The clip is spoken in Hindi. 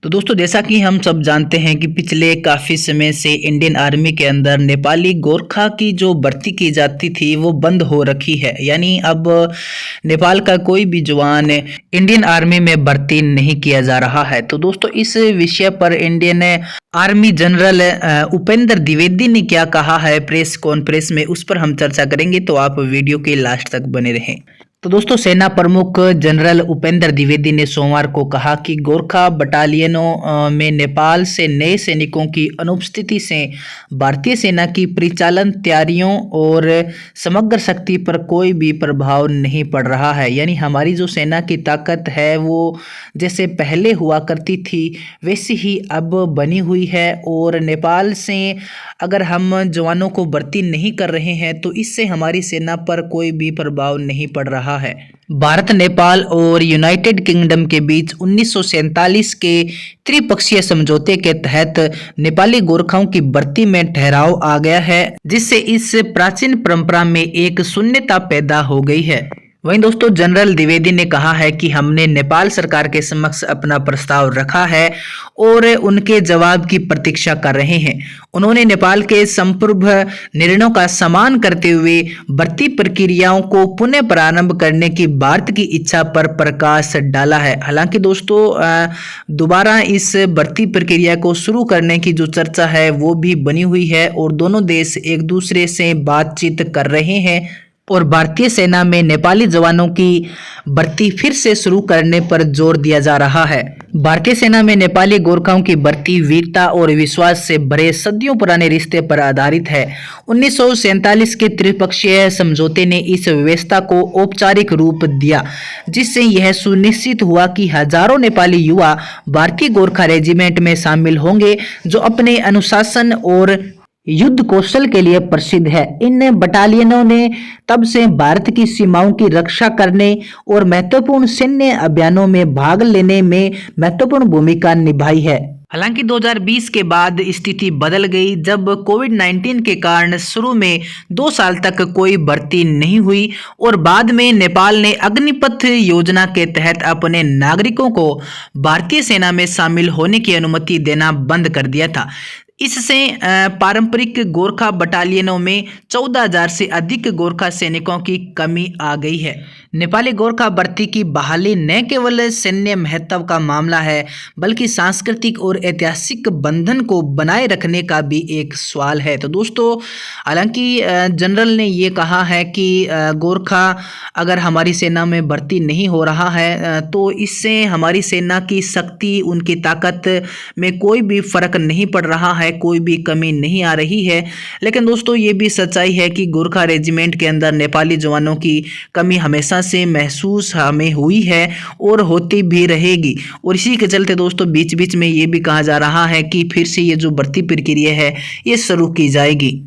तो दोस्तों जैसा कि हम सब जानते हैं कि पिछले काफ़ी समय से इंडियन आर्मी के अंदर नेपाली गोरखा की जो भर्ती की जाती थी वो बंद हो रखी है। यानी अब नेपाल का कोई भी जवान इंडियन आर्मी में भर्ती नहीं किया जा रहा है। तो दोस्तों इस विषय पर Indian army general Upendra Dwivedi ने क्या कहा है प्रेस कॉन्फ्रेंस में, उस पर हम चर्चा करेंगे, तो आप वीडियो के लास्ट तक बने रहें। तो दोस्तों सेना प्रमुख जनरल उपेंद्र द्विवेदी ने सोमवार को कहा कि गोरखा बटालियनों में नेपाल से नए सैनिकों की अनुपस्थिति से भारतीय सेना की परिचालन तैयारियों और समग्र शक्ति पर कोई भी प्रभाव नहीं पड़ रहा है। यानी हमारी जो सेना की ताकत है वो जैसे पहले हुआ करती थी वैसी ही अब बनी हुई है, और नेपाल से अगर हम जवानों को भर्ती नहीं कर रहे हैं तो इससे हमारी सेना पर कोई भी प्रभाव नहीं पड़ रहा है। भारत, नेपाल और यूनाइटेड किंगडम के बीच 1947 के त्रिपक्षीय समझौते के तहत नेपाली गोरखाओं की भर्ती में ठहराव आ गया है, जिससे इस प्राचीन परंपरा में एक शून्यता पैदा हो गई है। वहीं दोस्तों जनरल द्विवेदी ने कहा है कि हमने नेपाल सरकार के समक्ष अपना प्रस्ताव रखा है और उनके जवाब की प्रतीक्षा कर रहे हैं। उन्होंने नेपाल के संपूर्ण निर्णयों का सम्मान करते हुए भर्ती प्रक्रियाओं को पुनः प्रारंभ करने की भारत की इच्छा पर प्रकाश डाला है। हालांकि दोस्तों दोबारा इस भर्ती प्रक्रिया को शुरू करने की जो चर्चा है वो भी बनी हुई है और दोनों देश एक दूसरे से बातचीत कर रहे हैं और भारतीय सेना में नेपाली जवानों की भर्ती फिर से शुरू करने पर जोर दिया जा रहा है। भारतीय सेना में नेपाली गोरखाओं की भर्ती वीरता और विश्वास से भरे सदियों पुराने रिश्ते पर आधारित है। 1947 के त्रिपक्षीय समझौते ने इस व्यवस्था को औपचारिक रूप दिया, जिससे यह सुनिश्चित हुआ कि हजारों नेपाली युवा भारतीय गोरखा रेजिमेंट में शामिल होंगे, जो अपने अनुशासन और युद्ध कौशल के लिए प्रसिद्ध है। इन बटालियनों ने तब से भारत की सीमाओं की रक्षा करने और महत्वपूर्ण सैन्य अभियानों में भाग लेने में महत्वपूर्ण भूमिका निभाई है। हालांकि 2020 के बाद स्थिति बदल गई, जब कोविड-19 के कारण शुरू में 2 साल तक कोई भर्ती नहीं हुई और बाद में नेपाल ने अग्निपथ योजना के तहत अपने नागरिकों को भारतीय सेना में शामिल होने की अनुमति देना बंद कर दिया था। इससे पारंपरिक गोरखा बटालियनों में 14,000 से अधिक गोरखा सैनिकों की कमी आ गई है। नेपाली गोरखा भर्ती की बहाली न केवल सैन्य महत्व का मामला है, बल्कि सांस्कृतिक और ऐतिहासिक बंधन को बनाए रखने का भी एक सवाल है। तो दोस्तों हालांकि जनरल ने ये कहा है कि गोरखा अगर हमारी सेना में भर्ती नहीं हो रहा है तो इससे हमारी सेना की शक्ति, उनकी ताकत में कोई भी फर्क नहीं पड़ रहा है, कोई भी कमी नहीं आ रही है। लेकिन दोस्तों ये भी सच्चाई है कि गोरखा रेजिमेंट के अंदर नेपाली जवानों की कमी हमेशा से महसूस हमें हुई है और होती भी रहेगी। और इसी के चलते दोस्तों बीच बीच में ये भी कहा जा रहा है कि फिर से ये जो भर्ती प्रक्रिया है ये शुरू की जाएगी।